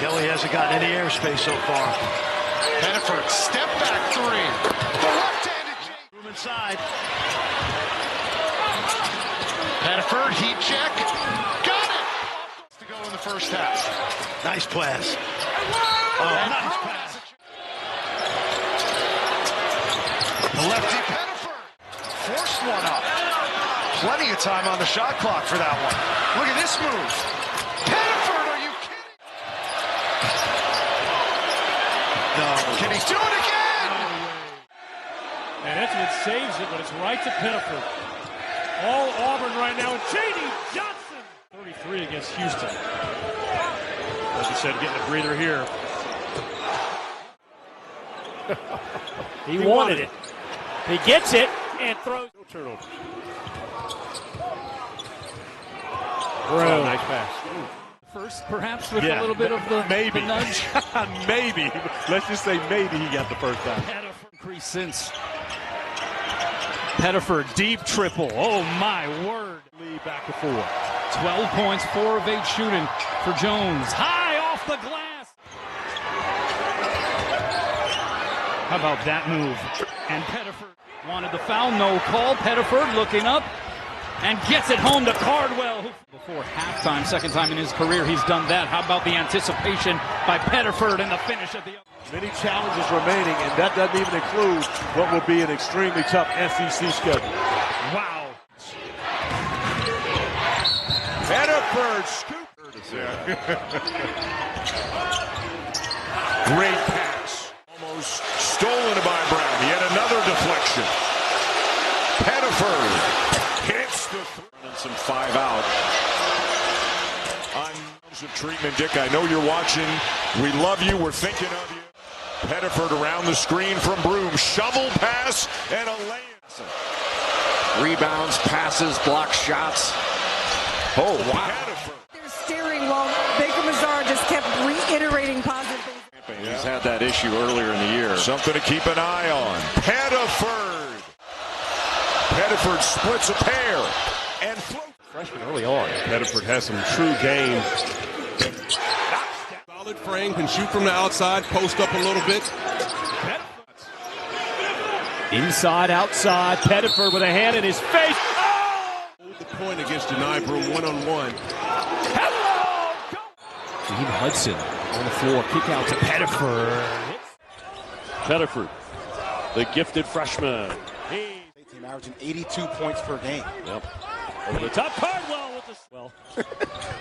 Kelly hasn't gotten any airspace so far. Pettiford, step back three. The left-handed room inside. Pettiford, heat check. Got it! To go in the first half. Nice pass. Nice pass. The lefty Pettiford forced one up. Plenty of time on the shot clock for that one. Look at this move. Pettiford, are you kidding? No. Can he do it again? And Edgeman saves it, but it's right to Pettiford. All Auburn right now, and J.D. Johnson. 33 against Houston. Like you said, getting a breather here. He wanted it. He gets it and throws. No turnovers. Oh, nice pass. First, perhaps with a little bit of the maybe. The nudge. Maybe. Let's just say maybe he got the first time. Pettiford increase since. Pettiford, deep triple. Oh, my word. Lead back to 4. 12 points, 4 of 8 shooting for Jones. High off the glass. How about that move? And Pettiford wanted the foul, no call. Pettiford looking up and gets it home to Cardwell. Before halftime, second time in his career he's done that. How about the anticipation by Pettiford and the finish at the other? Many challenges remaining, and that doesn't even include what will be an extremely tough SEC schedule. Wow. Pettiford scoop. Great pass. Almost stolen by Brown. Yet another deflection. Pettiford hits the and some 5 out. On of treatment, Dick, I know you're watching. We love you. We're thinking of you. Pettiford around the screen from Broom. Shovel pass and a lay-in. Rebounds, passes, block shots. Oh, wow. Pettiford. They're steering while Baker Mazara just kept reiterating positive things. He's had that issue earlier in the year. Something to keep an eye on. Pettiford. Pettiford splits a pair and floats. Freshman early on. Pettiford has some true game. Solid frame, can shoot from the outside, post up a little bit. Inside, outside. Pettiford with a hand in his face. Oh! Hold the point against Janai Broom one-on-one. Hello! Steve Hudson on the floor. Kick out to Pettiford. Pettiford, the gifted freshman. Team averaging 82 points per game. Yep. Over the top, Cardwell with the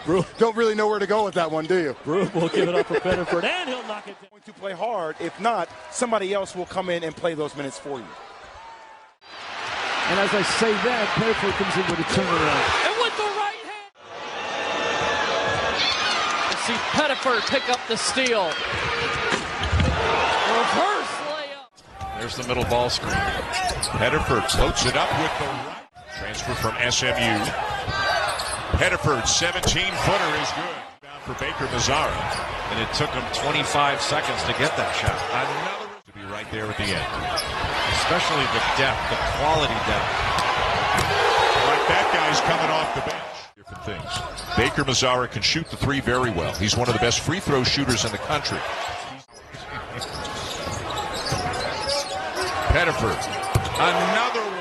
Broom don't really know where to go with that one, do you? Broom will give it up for Pettiford, and he'll knock it down. Going to play hard. If not, somebody else will come in and play those minutes for you. And as I say that, Pettiford comes in with a turnaround. And with the right hand. See Pettiford pick up the steal. Reverse layup. There's the middle ball screen. Pettiford floats it up with the right. Transfer from SMU. Pettiford, 17-footer is good. Down for Baker Mazara. And it took him 25 seconds to get that shot. Another to be right there at the end. Especially the depth, the quality depth. Like that guy's coming off the bench. Different things. Baker Mazara can shoot the 3 very well. He's one of the best free throw shooters in the country. Pettiford. Another one.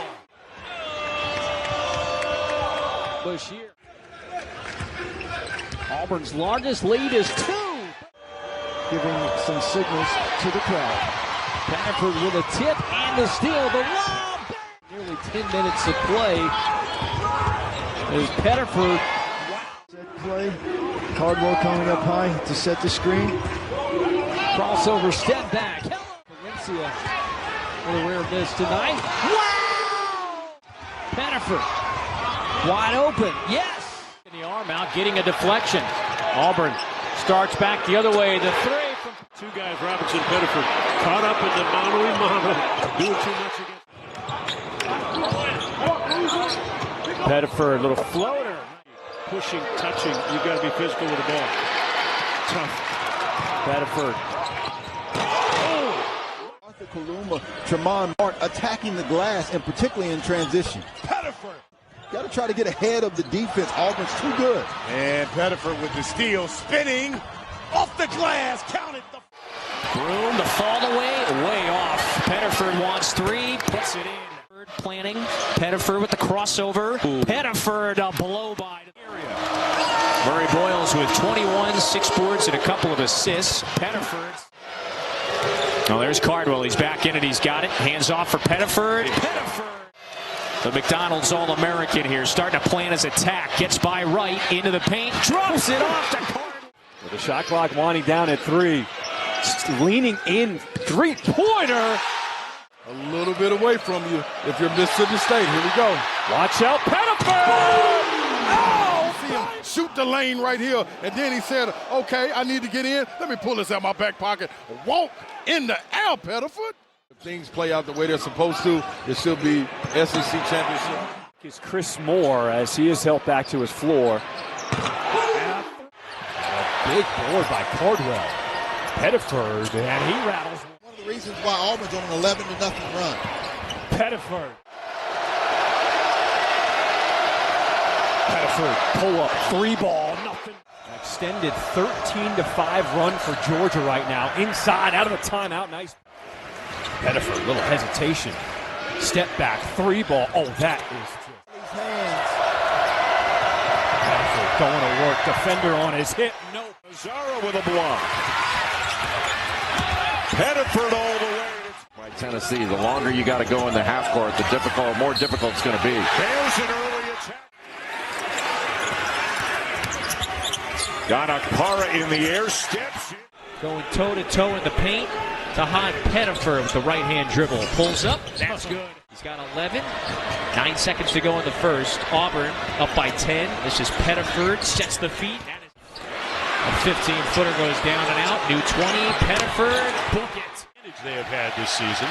Bush here. Auburn's largest lead is 2. Giving some signals to the crowd. Pettiford with a tip and the steal. The lob. Nearly 10 minutes of play. There's Pettiford. Set play. Cardwell coming up high to set the screen. Crossover, step back. Valencia with a rare miss tonight. Wow! Pettiford. Wide open, yes! In the arm out, getting a deflection. Auburn starts back the other way. The 3 from 2 guys, Robinson, Pettiford, caught up in the Mama, doing too much again. Pettiford, little floater. Pushing, touching, you've got to be physical with the ball. Tough. Pettiford. Oh! Arthur Kaluma, Tremont Martin attacking the glass, and particularly in transition. Pettiford. Got to try to get ahead of the defense. Auburn's too good. And Pettiford with the steal, spinning off the glass. Count it. Broom, the fall away, way off. Pettiford wants three, puts it in. Planning. Pettiford with the crossover. Pettiford a blow by the area. Murray Boyles with 21, 6 boards, and a couple of assists. Pettiford. Oh, there's Cardwell. He's back in it. He's got it. Hands off for Pettiford. Pettiford. The McDonald's All-American here, starting to plan his attack. Gets by right into the paint. Drops it off to Cardwell. With the shot clock winding down at 3. Leaning in, three-pointer. A little bit away from you if you're Mississippi State. Here we go. Watch out, Pettiford! Oh! See him shoot the lane right here, and then he said, okay, I need to get in. Let me pull this out of my back pocket. Walk in the air, Pettiford. If things play out the way they're supposed to, it should be SEC championship. Is Chris Moore as he is held back to his floor. And a big board by Cardwell. Pettiford, and he rattles. One of the reasons why Auburn's on an 11-0 run. Pettiford. Pettiford, pull up, 3-ball, nothing. An extended 13-5 run for Georgia right now. Inside, out of the timeout, nice. Pettiford, little hesitation. Step back, 3-ball. Oh, that is just. Pettiford going to work. Defender on his hip. No. Mazzara with a block. Pettiford all the way. By Tennessee, the longer you got to go in the half court, the more difficult it's going to be. There's an early attack. Got Akpara in the air, steps in. Going toe-to-toe in the paint. Tahaad Pettiford with the right-hand dribble. Pulls up. That's good. He's got 11. 9 seconds to go in the first. Auburn up by 10. This is Pettiford. Sets the feet. A 15-footer goes down and out. New 20. Pettiford. Book it. They have had this season.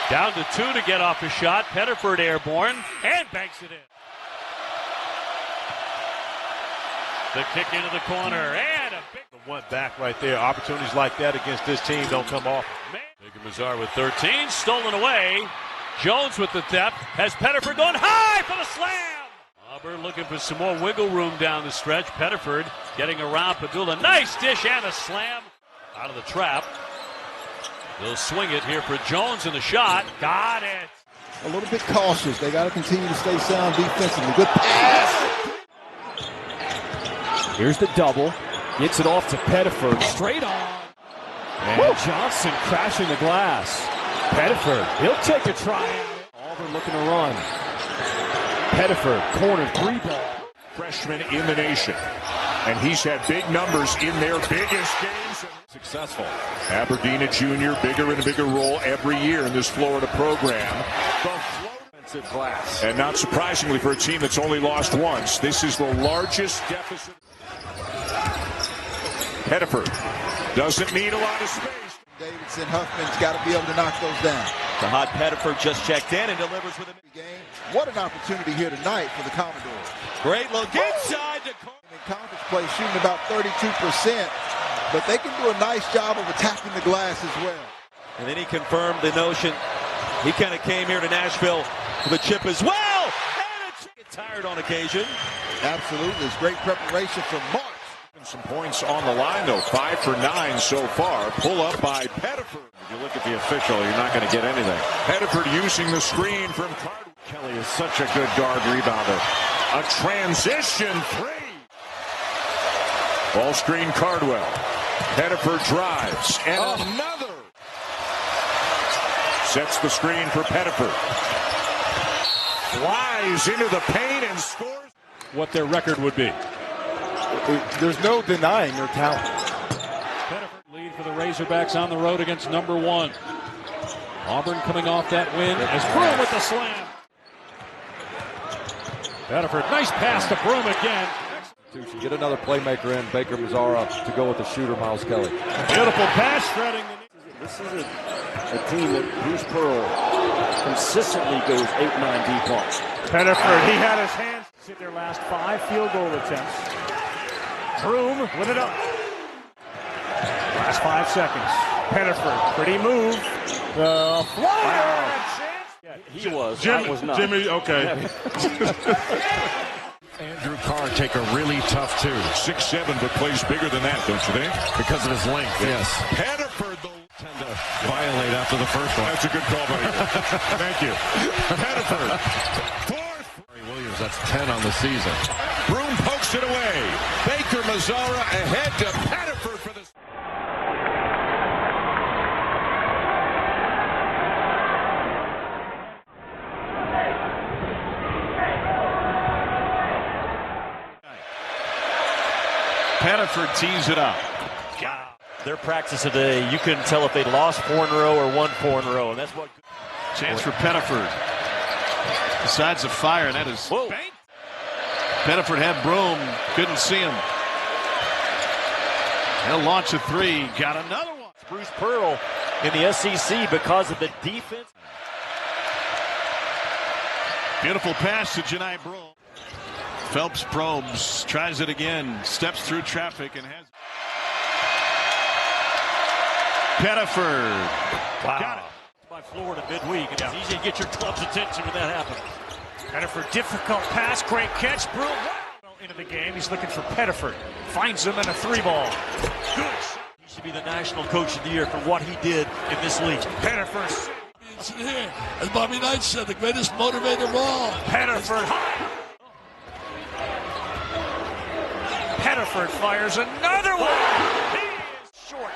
Down to 2 to get off a shot. Pettiford airborne and banks it in. The kick into the corner and a big one back right there. Opportunities like that against this team don't come off. Baker Mazzara with 13, stolen away. Jones with the theft. Has Pettiford going high for the slam. Auburn looking for some more wiggle room down the stretch. Pettiford getting around Padula. Nice dish and a slam out of the trap. They'll swing it here for Jones in the shot. Got it. A little bit cautious. They got to continue to stay sound defensively. Good pass. Here's the double. Gets it off to Pettiford. Straight on. And Johnson crashing the glass. Pettiford, he'll take a try. Auburn looking to run. Pettiford, corner 3-ball. Freshman in the nation. And he's had big numbers in their biggest games. Successful. Aberdeen, a junior, bigger and a bigger role every year in this Florida program. Offensive glass. And not surprisingly for a team that's only lost once, this is the largest deficit. Pettiford doesn't need a lot of space. Davidson, Huffman's got to be able to knock those down. Tahaad Pettiford just checked in and delivers with a game. What an opportunity here tonight for the Commodores. Great look inside to in conference play, shooting about 32%, but they can do a nice job of attacking the glass as well. And then he confirmed the notion. He kind of came here to Nashville with a chip as well. And it's tired on occasion. Absolutely. It's great preparation from March. Some points on the line, though. 5 for 9 so far. Pull up by Pettiford. If you look at the official, you're not going to get anything. Pettiford using the screen from Cardwell. Kelly is such a good guard rebounder. A transition 3. Ball screen Cardwell. Pettiford drives. And another. Sets the screen for Pettiford. Flies into the paint and scores. What their record would be. There's no denying their talent. Pettiford lead for the Razorbacks on the road against number 1. Auburn coming off that win as Broom with the slam. Pettiford, nice pass to Broom again. Get another playmaker in, Baker Mazzara, to go with the shooter, Miles Kelly. Beautiful pass threading. This is a team that Bruce Pearl consistently goes 8-9 deep on. Pettiford, he had his hands in their last 5 field goal attempts. Broom with it up. Last 5 seconds. Pettiford, pretty move. The flyer. He was. Jimmy, I was not. Jimmy, okay. Andrew Carr take a really tough two. 6'7", but plays bigger than that, don't you think? Because of his length, yes. Pettiford, tend to violate after the first one. That's a good call, buddy. Thank you. Pettiford. Fourth. Williams, that's 10 on the season. Broom pokes it away. Baker Mazzara ahead to Pettiford for this. Pettiford tees it up. Their practice today, you couldn't tell if they'd lost 4 in a row or won 4 in a row, and that's what. Chance for Pettiford. Decides to fire, and that is. Whoa. Pettiford had Broom, couldn't see him. He'll launch a 3. Got another one. Bruce Pearl in the SEC because of the defense. Beautiful pass to Janai Broom. Phelps probes, tries it again, steps through traffic and has. Pettiford. Wow. Got it. By Florida midweek, and it's easy to get your club's attention when that happens. Pettiford, difficult pass, great catch. Broom into the game. He's looking for Pettiford. Finds him in a 3-ball. Good. He should be the National Coach of the Year for what he did in this league. Pettiford. Here, as Bobby Knight said, the greatest motivator of all. Pettiford. Pettiford fires another one. He is short.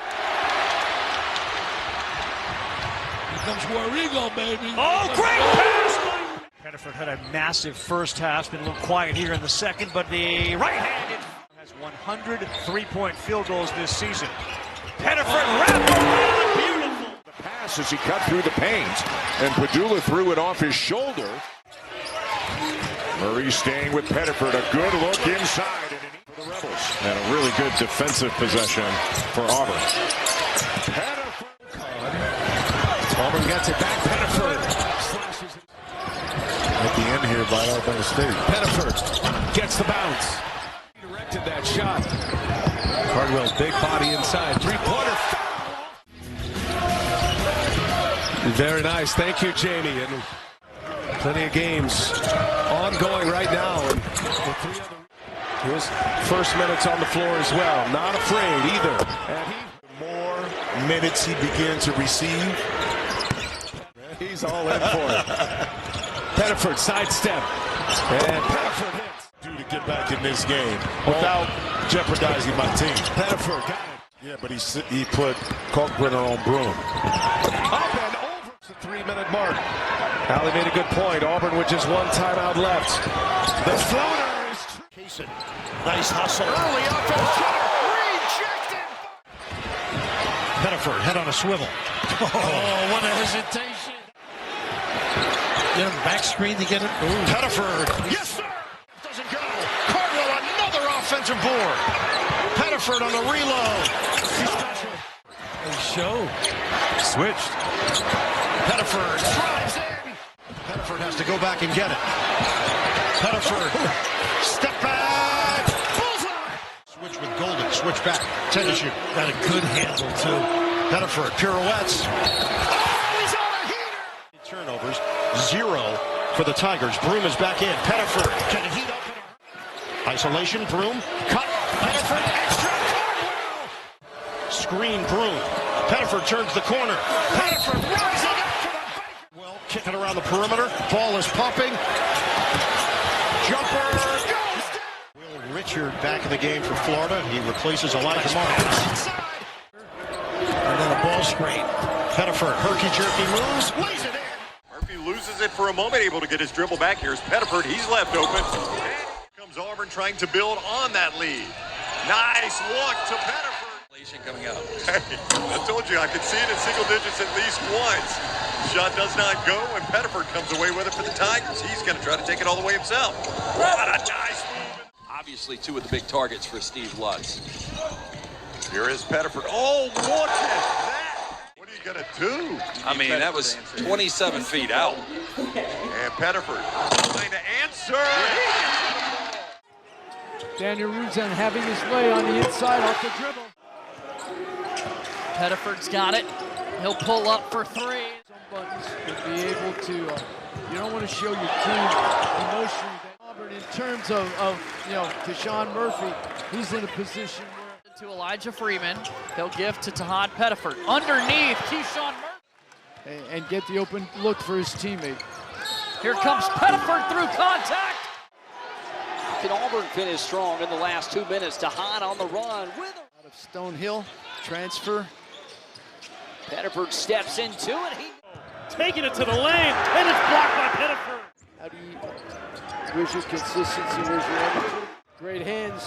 Here comes Warrigo, baby. Oh, great pass! Pettiford had a massive first half. Been a little quiet here in the second, but the right-handed has 100 3-point field goals this season. Pettiford wrapped around, beautiful. The pass as he cut through the panes, and Padula threw it off his shoulder. Murray staying with Pettiford. A good look inside for the Rebels. And a really good defensive possession for Auburn. Pettiford. Auburn gets it back. Pettiford slashes it. At the end here by Alabama State. Pettiford gets the bounce. He directed that shot. Cardwell's big body inside. 3-pointer. Very nice. Thank you, Jamie. And plenty of games ongoing right now. And his first minutes on the floor as well. Not afraid either. And The more minutes he begins to receive, he's all in for it. Pettiford sidestep. And Pettiford hits. to get back in this game without jeopardizing my team. Pettiford got it. Yeah, but he put Kalkbrenner on Broom. Up and over. It's the 3-minute mark. Allie made a good point. Auburn with just 1 timeout left. The floater is Kaysen. Nice hustle. Early offense. Rejected. Pettiford, head on a swivel. Oh, what a hesitation. Get him back screen to get it. Ooh. Pettiford. Yes, sir. Doesn't go. Cardwell, another offensive board. Pettiford on the reload. Show. Switched. Pettiford drives in. Pettiford has to go back and get it. Pettiford. Step back. Bullseye. Switch with Golden. Switch back. Tennis shoot. Got a good handle, too. Pettiford. Pirouettes. Oh, he's on a heater. Turnovers. 0 for the Tigers. Broom is back in. Pettiford can heat up. Isolation. Broom. Cut. Pettiford. Extra. Cardwell. Screen. Broom. Pettiford turns the corner. Pettiford rising up for the Baker. Well, kicking around the perimeter. Ball is pumping. Jumper goes down. Will Richard back in the game for Florida. He replaces Elijah Martin. And then a ball screen. Pettiford, herky-jerky moves, lays it in. Murphy loses it for a moment, able to get his dribble back. Here's Pettiford, he's left open. And here comes Auburn trying to build on that lead. Nice look to Pettiford. Coming out. Hey, I told you I could see it in single digits at least once. Shot does not go, and Pettiford comes away with it for the Tigers. He's going to try to take it all the way himself. What a nice move. Obviously, 2 of the big targets for Steve Lutz. Here is Pettiford. Oh, look at that. What are you going to do? I mean, that was 27 feet out. And Pettiford trying to answer. Daniel Ruzan having his way on the inside off the dribble. Pettiford's got it. He'll pull up for 3. Some buttons to be able to, you don't want to show your team emotionally. Auburn in terms of Deshaun Murphy, he's in a position where... To Elijah Freeman. He'll give to Tahaad Pettiford. Underneath, Keyshawn Murphy. And get the open look for his teammate. Here comes Pettiford through contact. Can Auburn finish strong in the last 2 minutes? Tahaad on the run with him. Out of Stonehill, transfer. Pettiford steps into it. Taking it to the lane, and it's blocked by Pettiford. How do you... Where's your consistency? Where's your energy? Great hands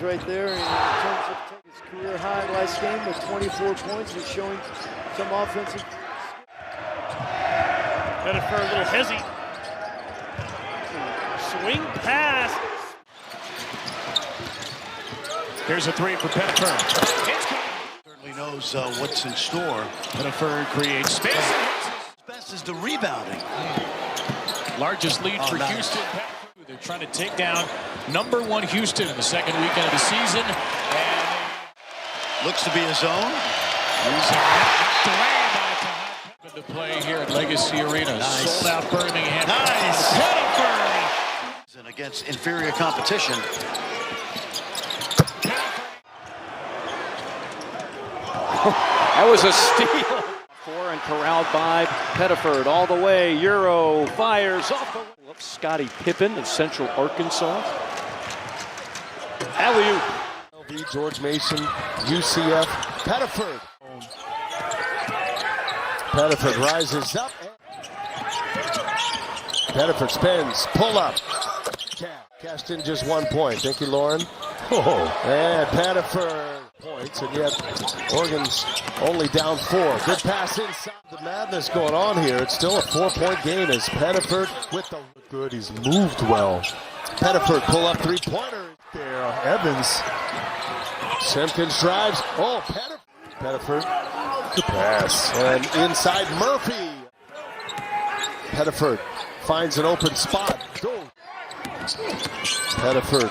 right there. And in terms of his career high last game with 24 points, he's showing some offensive. Pettiford a little hezzy. Swing pass. Here's a three for Pettiford. Certainly knows what's in store. Pettiford creates space. His best is the rebounding. Largest lead for Houston. They're trying to take down #1 Houston in the second weekend of the season. And looks to be his own. To play here at Legacy Arena. Nice. Sold out Birmingham. Nice. Pettiford. And against inferior competition. That was a steal. And corralled by Pettiford all the way. Euro fires off the... Scottie Pippen of Central Arkansas. Alley-oop. George Mason, UCF. Pettiford rises up. Pettiford spins, pull up. Cashed in just 1 point. Thank you, Lauren. And Pettiford points, and yet Oregon's only down 4. Good pass inside. The madness going on here. It's still a 4-point game as Pettiford with the good. He's moved well. Pettiford pull up 3-pointer there. Evans. Simpkins drives. Oh, Pettiford. Good pass. And inside Murphy. Pettiford finds an open spot. Go. Pettiford.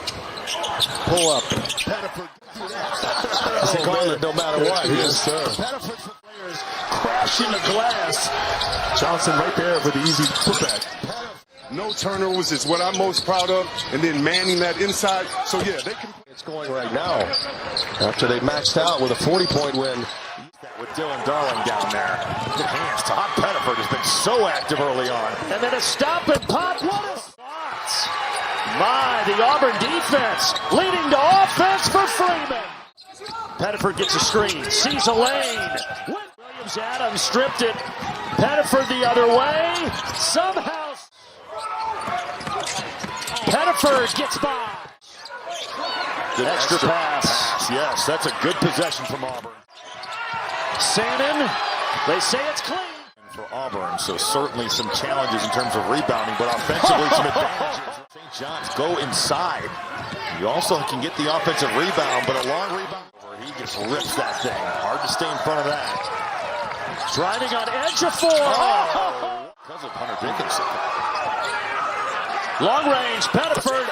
Pull up. Pettiford. No matter what. Yes, sir. Pettiford for players crashing the glass. Johnson right there for the easy putback. No turnovers is what I'm most proud of, and then manning that inside. So yeah, they can. It's going right now. After they maxed out with a 40-point win. With Dylan Darling down there. Good hands. Tahaad Pettiford has been so active early on. And then a stop and pop. What a spot. My, the Auburn defense leading to offense for Freeman. Pettiford gets a screen, sees a lane. Williams Adams stripped it. Pettiford the other way. Somehow Pettiford gets by. Good extra pass. Yes, that's a good possession from Auburn. Sannon, they say it's clean. For Auburn, so certainly some challenges in terms of rebounding, but offensively some advantages. St. John's go inside. You also can get the offensive rebound, but a long rebound. He just rips that thing. Hard to stay in front of that. Driving on edge of 4. Because of Hunter Dickinson. Long range, Pettiford.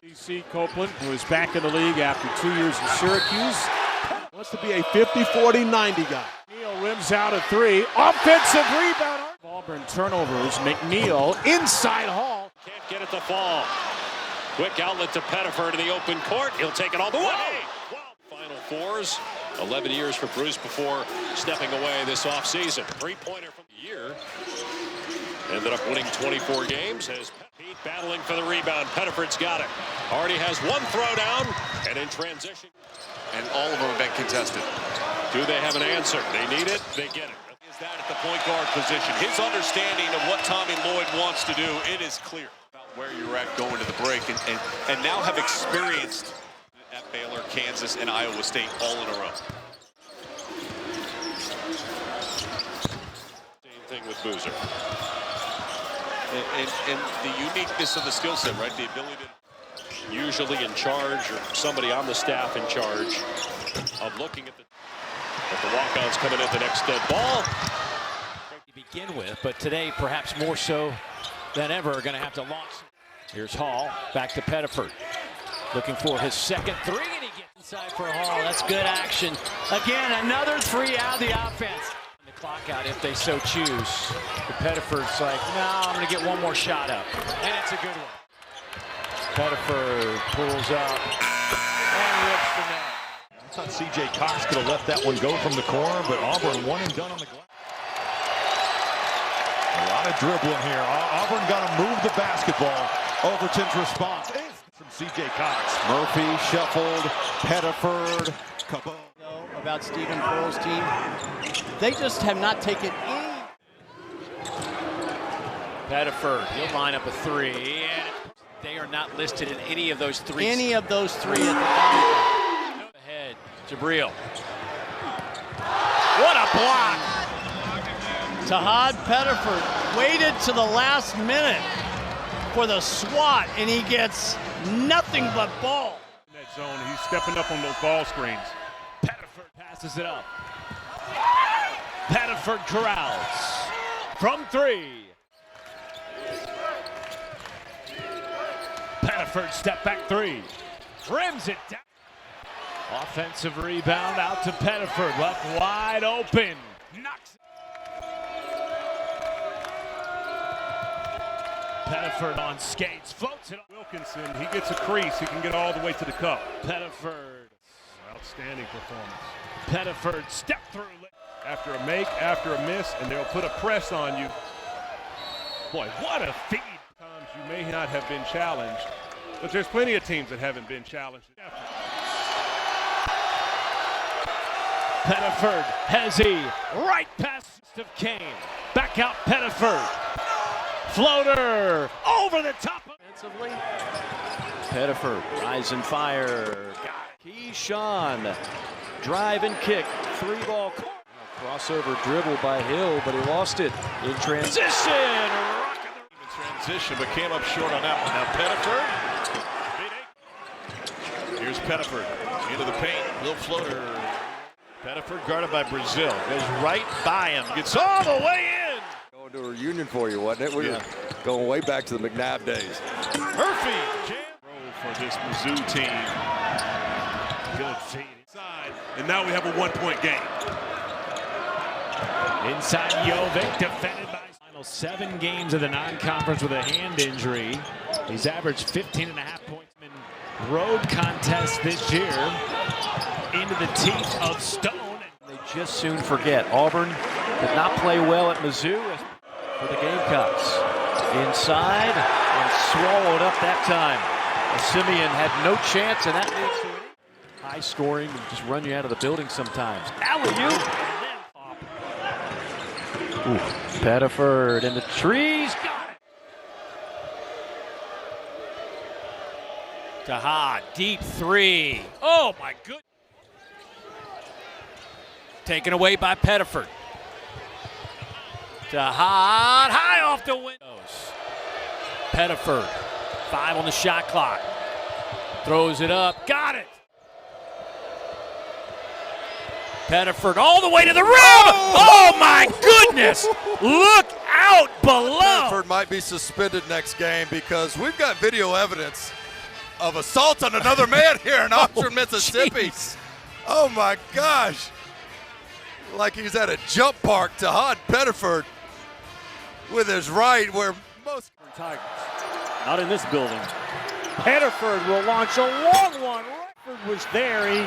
DC Copeland, who is back in the league after 2 years in Syracuse. Wants to be a 50-40-90 guy. McNeil rims out a 3. Offensive rebound. Auburn turnovers. McNeil inside Hall. Can't get it to fall. Quick outlet to Pettiford in the open court. He'll take it all the way. Final fours. 11 years for Bruce before stepping away this offseason. 3-pointer from the year. Ended up winning 24 games. Has Pete battling for the rebound. Pettiford's got it. Already has one throwdown and in transition. And all of them have been contested. Do they have an answer? They need it. They get it. Is that at the point guard position? His understanding of what Tommy Lloyd wants to do, it is clear about where you're at going to the break, and now have experienced at Baylor, Kansas, and Iowa State all in a row. Same thing with Boozer. And the uniqueness of the skill set, right? The ability to Usually in charge, or somebody on the staff in charge of looking at the walk-ons coming at the next dead ball. To begin with, but today perhaps more so than ever going to have to launch. Here's Hall, back to Pettiford. Looking for his second 3, and he gets inside for Hall. That's good action. Again, another 3 out of the offense. The clock out if they so choose. But Pettiford's like, no, I'm going to get one more shot up. And it's a good one. Pettiford pulls up and rips the net. I thought C.J. Cox could have let that one go from the corner, but Auburn one and done on the glass. A lot of dribbling here. Auburn got to move the basketball. Overton's response from C.J. Cox. Murphy shuffled. Pettiford. About Stephen Pearl's team. They just have not taken any. Pettiford, he'll line up a three, and they are not listed in any of those three. Any of those three at the bottom. Ahead, Jabril. What a block! Tahaad Pettiford waited to the last minute for the swat, and he gets nothing but ball. In that zone, he's stepping up on those ball screens. Pettiford passes it up. Pettiford corrals from three. Pettiford step back three. Trims it down. Offensive rebound out to Pettiford. Left wide open. Knocks it. Pettiford on skates. Floats it. Wilkinson, he gets a crease. He can get all the way to the cup. Pettiford. Outstanding performance. Pettiford step through. After a make, after a miss, and they'll put a press on you. Boy, what a feed. Sometimes you may not have been challenged, but there's plenty of teams that haven't been challenged. Pettiford has a right pass of Kane. Back out Pettiford. Floater over the top. Offensively. Pettiford, rise and fire. Keyshawn, drive and kick. Three ball. Crossover dribble by Hill, but he lost it in transition. Transition, but came up short on that one. Now Pettiford. Here's Pettiford into the paint. Little floater. Pettiford guarded by Brazil. Goes right by him. Gets all the way in. Going to a reunion for you, wasn't it? We were going way back to the McNabb days. Murphy jam for this Mizzou team. Good feed inside, and now we have a one-point game. Inside Jovic, defended by final 7 games of the non-conference with a hand injury. He's averaged 15.5 points in road contests this year. Into the teeth of Stone. They just soon forget. Auburn did not play well at Mizzou for the Gamecocks. Inside and swallowed up that time. Simeon had no chance, and that leads to it. High scoring and just run you out of the building sometimes. Alley-oop. Pettiford in the trees. Got it. Tahaad, deep three. Oh, my goodness. Taken away by Pettiford. Tahaad, high off the windows. Pettiford, 5 on the shot clock. Throws it up, got it. Pettiford all the way to the rim. Oh my goodness! Look out below. Pettiford might be suspended next game because we've got video evidence of assault on another man here in Auburn, Mississippi. Geez. Oh my gosh! Like he's at a jump park. Tahaad Pettiford with his right where most Tigers. Not in this building. Pettiford will launch a long one. Redford was there. He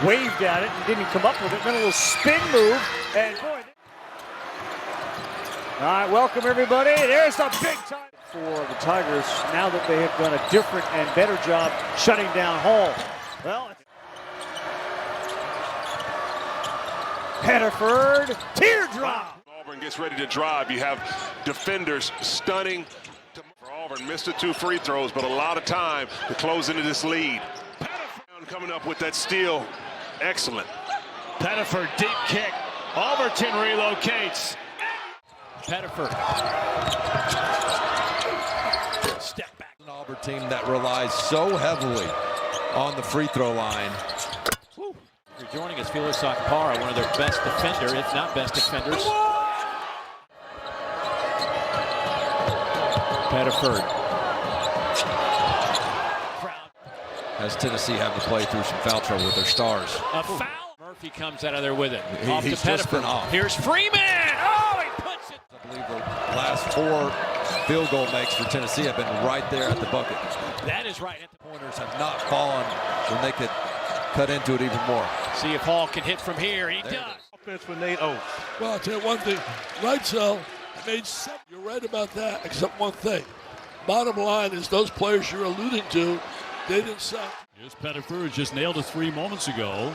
waved at it and didn't come up with it. Then a little spin move. And boy. All right, welcome everybody. There's a big time for the Tigers now that they have done a different and better job shutting down Hall. Well, Pettiford, teardrop. Auburn gets ready to drive. You have defenders stunning. For Auburn, missed the 2 free throws, but a lot of time to close into this lead. Pettiford coming up with that steal. Excellent. Pettiford, deep kick. Overton relocates. Pettiford. step back. An Auburn team that relies so heavily on the free throw line. Woo. You're joining us, Felix Akpara, one of their best defender, if not best defenders. Pettiford. As Tennessee have to play through some foul trouble with their stars. A foul. Murphy comes out of there with it. He's just been off. Here's Freeman. Oh, he puts it. I believe the last 4 field goal makes for Tennessee have been right there at the bucket. That is right. Pointers have not fallen when they could cut into it even more. See if Hall can hit from here. He does. Offense for Nate Oates. Well, I'll tell you one thing. Right, so made 7. You're right about that, except one thing. Bottom line is those players you're alluding to, they didn't suck. Here's Pettiford, just nailed a 3 moments ago.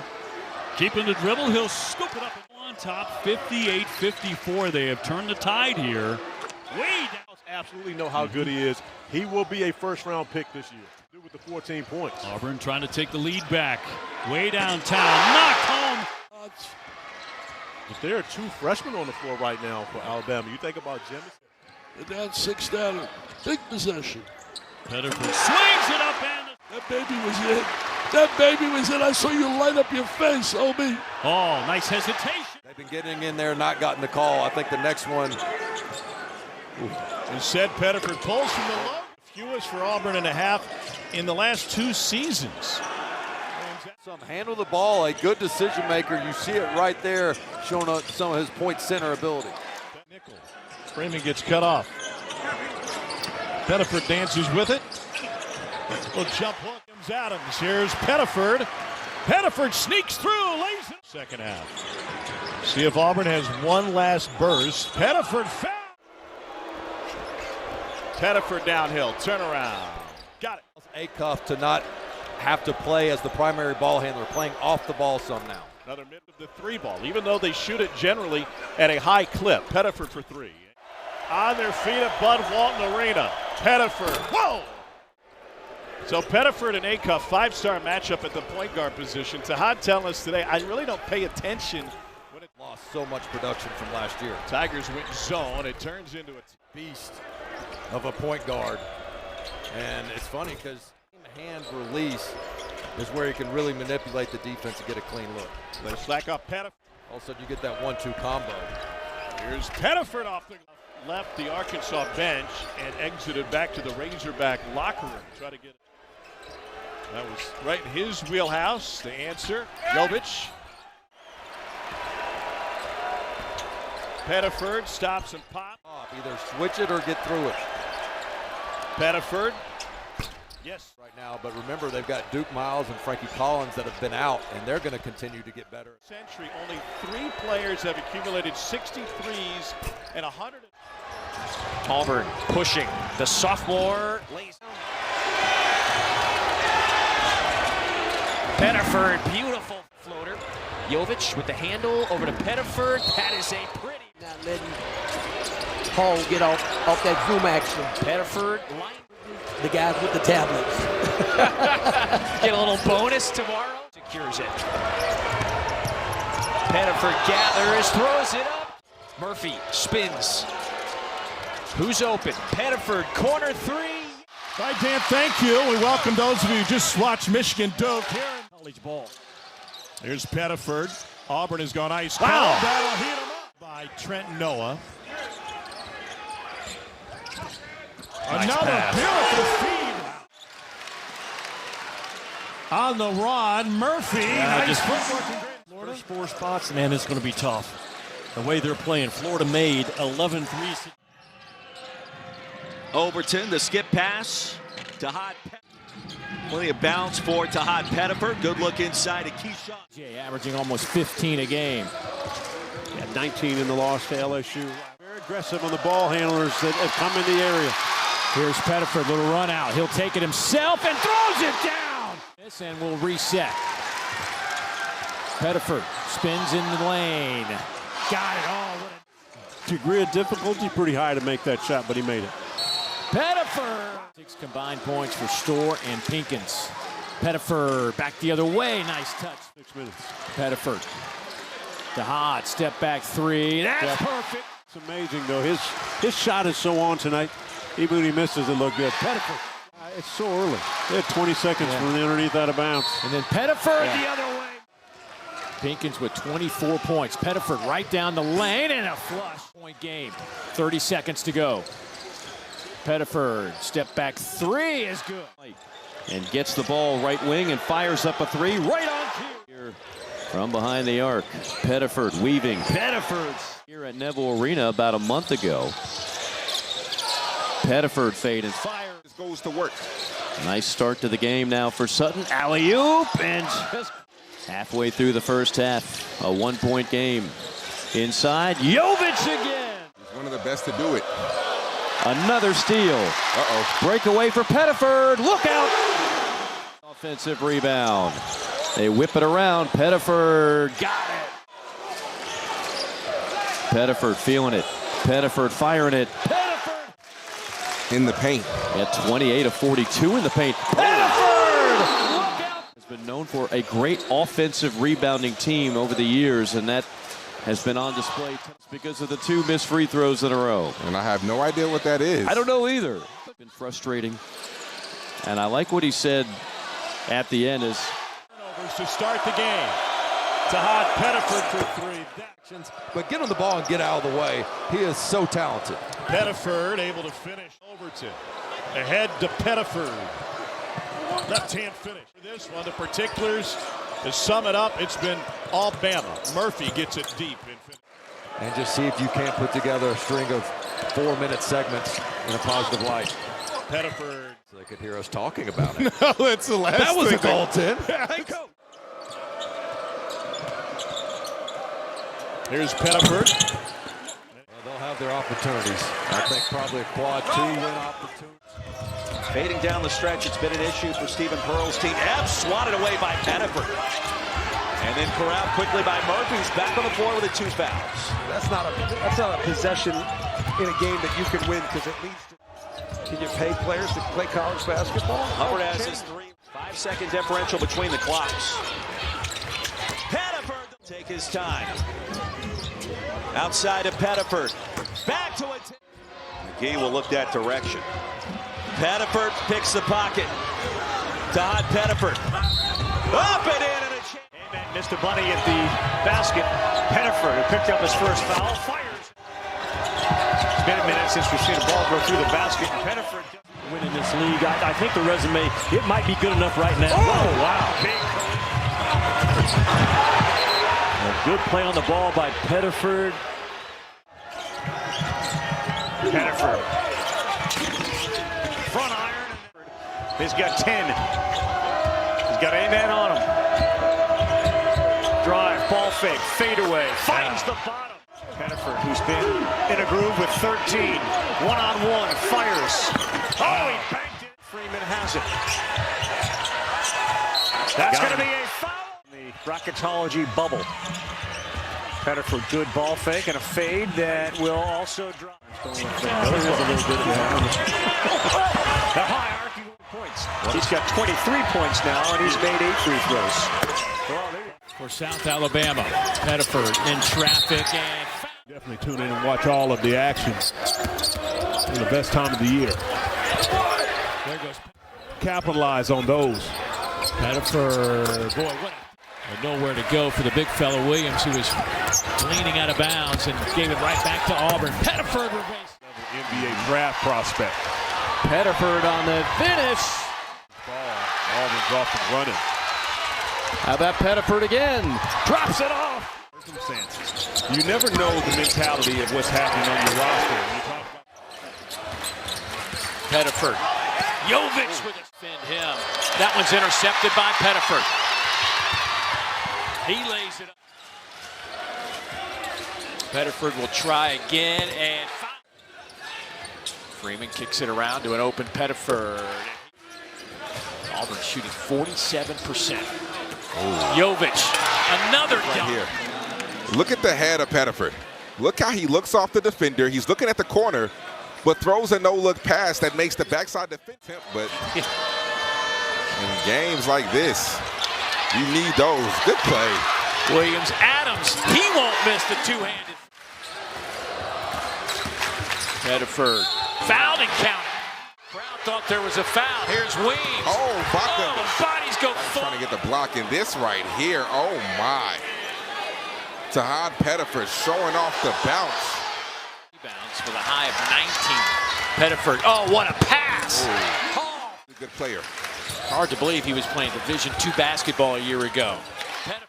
Keeping the dribble, he'll scoop it up on top. 58-54. They have turned the tide here. Way down. Absolutely know how good he is. He will be a first-round pick this year. With the 14 points. Auburn trying to take the lead back. Way downtown. Knocked home. But there are 2 freshmen on the floor right now for Alabama. You think about Jimmy. They're down 6 down. Big possession. Pettiford swings it up and that baby was in. That baby was in. I saw you light up your face, Obi. Oh, nice hesitation. They've been getting in there, not gotten the call. I think the next one. As said, Pettiford pulls from the low. Fewest for Auburn and a half in the last 2 seasons. Handle the ball, a good decision maker. You see it right there, showing up some of his point center ability. Nickel. Freeman gets cut off. Pettiford dances with it. Little jump hook comes Adams. Here's Pettiford. Pettiford sneaks through, lays it. Second half. See if Auburn has one last burst. Pettiford foul. Pettiford downhill, turnaround. Got it. Acuff to not have to play as the primary ball handler, playing off the ball some now. Another mid of the 3 ball, even though they shoot it generally at a high clip. Pettiford for 3. On their feet at Bud Walton Arena. Pettiford, whoa! So Pettiford and Acuff, 5-star matchup at the point guard position. Tahaad telling us today, I really don't pay attention when it lost so much production from last year. Tigers went zone. It turns into a beast of a point guard. And it's funny because hand release is where you can really manipulate the defense and get a clean look. They slack off Pettiford. All of a sudden you get that 1-2 combo. Here's Pettiford off the left the Arkansas bench and exited back to the Razorback locker room. Try to get it. That was right in his wheelhouse. The answer, Jovic. Pettiford stops and pops. Either switch it or get through it. Pettiford. Yes. Right now, but remember they've got Duke Miles and Frankie Collins that have been out, and they're going to continue to get better. Century, only 3 players have accumulated 63s and 100. Auburn pushing. The sophomore lays down. Pettiford, beautiful floater. Jovic with the handle over to Pettiford. That is a pretty. Not letting Hall get off that zoom action. Pettiford. The guys with the tablets. Get a little bonus tomorrow. Secures it. Pettiford gathers, throws it up. Murphy spins. Who's open? Pettiford, corner 3. All right, Dan, thank you. We welcome those of you who just watched Michigan Doak here in college ball. Here's Pettiford. Auburn has gone ice cold. Wow. That'll heat him up by Trent Noah. Nice Another pass. beautiful feed. On the run, Murphy. Nice footwork. First 4 spots, man, it's going to be tough. The way they're playing. Florida made 11 threes. Overton, the skip pass. Tahaad. Plenty of bounce for Tahaad Pettiford. Good look inside to Keyshawn. Jay averaging almost 15 a game. At 19 in the loss to LSU. Very aggressive on the ball handlers that have come in the area. Here's Pettiford, little run out. He'll take it himself and throws it down. This and will reset. Pettiford spins in the lane. Got it all. Degree of difficulty pretty high to make that shot, but he made it. Pettiford. 6 combined points for Storr and Pinkins. Pettiford back the other way. Nice touch. 6 minutes. Pettiford. Tahaad, step back 3. That's perfect. It's amazing, though. His shot is so on tonight. Even when he misses, it look good. Pettiford. It's so early. They had 20 seconds from the underneath out of bounds. And then Pettiford the other way. Pinkins with 24 points. Pettiford right down the lane and a flush. Point game. 30 seconds to go. Pettiford, step back 3 is good. And gets the ball right wing and fires up a 3 right on cue. Here from behind the arc. Pettiford weaving. Pettiford here at Neville Arena about a month ago. Pettiford fade and fire. Goes to work. Nice start to the game now for Sutton. Alley-oop, and just halfway through the first half, a 1-point game. Inside, Jovic again. He's one of the best to do it. Another steal. Uh-oh. Breakaway for Pettiford. Look out. Offensive rebound. They whip it around. Pettiford got it. Pettiford feeling it. Pettiford firing it. In the paint. At 28 of 42 in the paint. Pettiford! Look out! Has been known for a great offensive rebounding team over the years, and that has been on display because of the 2 missed free throws in a row. And I have no idea what that is. I don't know either. It's been frustrating. And I like what he said at the end is turnovers to start the game. Tahaad Pettiford for 3. But get on the ball and get out of the way. He is so talented. Pettiford able to finish. Overton. Ahead to Pettiford. Left-hand finish. For this one, the particulars, to sum it up, it's been all Bama. Murphy gets it deep. And just see if you can't put together a string of 4-minute segments in a positive light. Pettiford. So they could hear us talking about it. No, that's the last That was thing. a goal, Tim. Here's Pettiford. They'll have their opportunities. I think probably a quad 2-win opportunity. Fading down the stretch, it's been an issue for Stephen Pearl's team. Ebb swatted away by Pettiford. And then corralled quickly by Murphy, who's back on the floor with 2 fouls. That's not a possession in a game that you can win because it leads to. Can you pay players to play college basketball? Hubbard has his 3. 5-second differential between the clocks. Pettiford take his time. Outside of Pettiford. Back to it. McGee will look that direction. Pettiford picks the pocket. Tahaad Pettiford. Up and in and a chance. Amen. Missed a bunny at the basket. Pettiford, who picked up his first foul, fires. It's been a minute since we've seen a ball go through the basket. Pettiford winning this league. I think the resume, it might be good enough right now. Oh, wow. Big. A good play on the ball by Pettiford. Pettiford. Front iron. He's got 10. He's got amen on him. Drive, ball fake, fade away, finds the bottom. Pettiford, who's been in a groove with 13. One-on-one, fires. Oh, he banked it. Freeman has it. That's going to be a foul. The bracketology bubble. Pettiford, good ball fake and a fade that will also drop. The hierarchy points. He's got 23 points now, and he's made 8 free throws. For South Alabama, Pettiford in traffic and definitely tune in and watch all of the action. In the best time of the year. There goes. Capitalize on those. Pettiford, boy, what nowhere to go for the big fellow Williams, who was leaning out of bounds and gave it right back to Auburn. Pettiford remains NBA draft prospect. Pettiford on the finish. Auburn's off and running. How about Pettiford again? Drops it off. Circumstances. You never know the mentality of what's happening on your roster. When you talk about Pettiford. Jovic with it. Defend him. That one's intercepted by Pettiford. He lays it up. Pettiford will try again and Freeman kicks it around to an open Pettiford. Auburn shooting 47%. Jovic, another dunk. Here. Look at the head of Pettiford. Look how he looks off the defender. He's looking at the corner, but throws a no-look pass that makes the backside defense. But in games like this, you need those. Good play. Williams, Adams, he won't miss the two-handed. Pettiford, fouled and counted. Brown thought there was a foul. Here's Weems. Oh, Baca. The bodies go full. Trying to get the block in this right here. Oh, my. Tahaad Pettiford showing off the bounce. Rebounds with a high of 19. Pettiford, oh, what a pass. Oh. Good player. Hard to believe he was playing Division II basketball a year ago.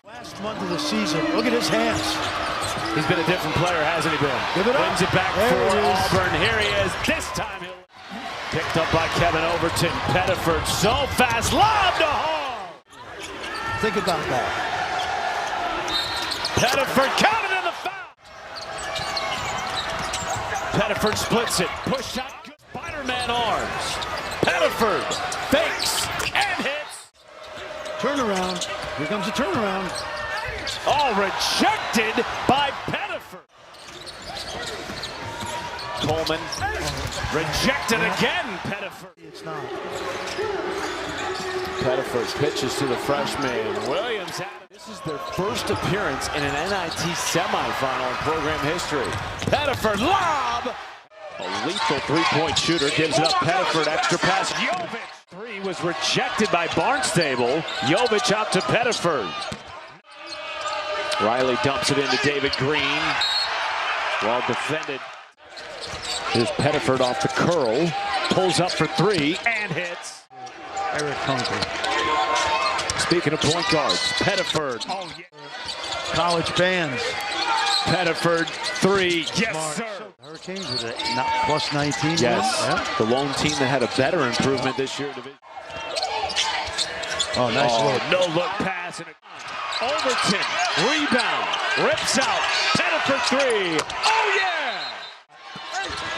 Last month of the season, look at his hands. He's been a different player, hasn't he been? Give it up. Wins it back There for it is. Auburn. Here he is. This time he'll... Picked up by Kevin Overton. Pettiford so fast. Lob to Hall. Think about that. Pettiford counted in the foul. Pettiford splits it. Push shot. Spider-Man arms. Pettiford fakes and hits. Turnaround. Here comes a turnaround. All rejected by Pettiford. Coleman rejected again. Pettiford. It's not. Pettiford pitches to the freshman. Williams. This is their first appearance in an NIT semifinal in program history. Pettiford lob. A lethal three-point shooter gives it up. Pettiford extra pass. Jovic. Three was rejected by Barnstable. Jovic out to Pettiford. Riley dumps it into David Green. Well defended. Here's Pettiford off the curl. Pulls up for three and hits. Eric Hunter. Speaking of point guards, Pettiford. Oh, yeah. College fans. Pettiford, three. Yes, Smart. sir. Hurricanes with a plus 19. Yes. Yeah. The lone team that had a better improvement this year. Oh, nice look. No look pass. And Overton, rebound, rips out. Pettiford three. Oh, yeah.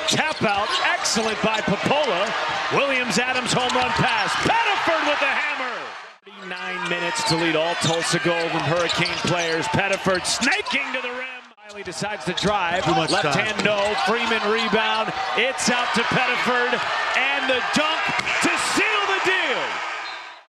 Tap out, excellent by Popola. Williams-Adams home run pass. Pettiford with the hammer. 39 minutes to lead all Tulsa Golden Hurricane players. Pettiford snaking to the rim. Riley decides to drive. Left hand no. Freeman rebound. It's out to Pettiford. And the dunk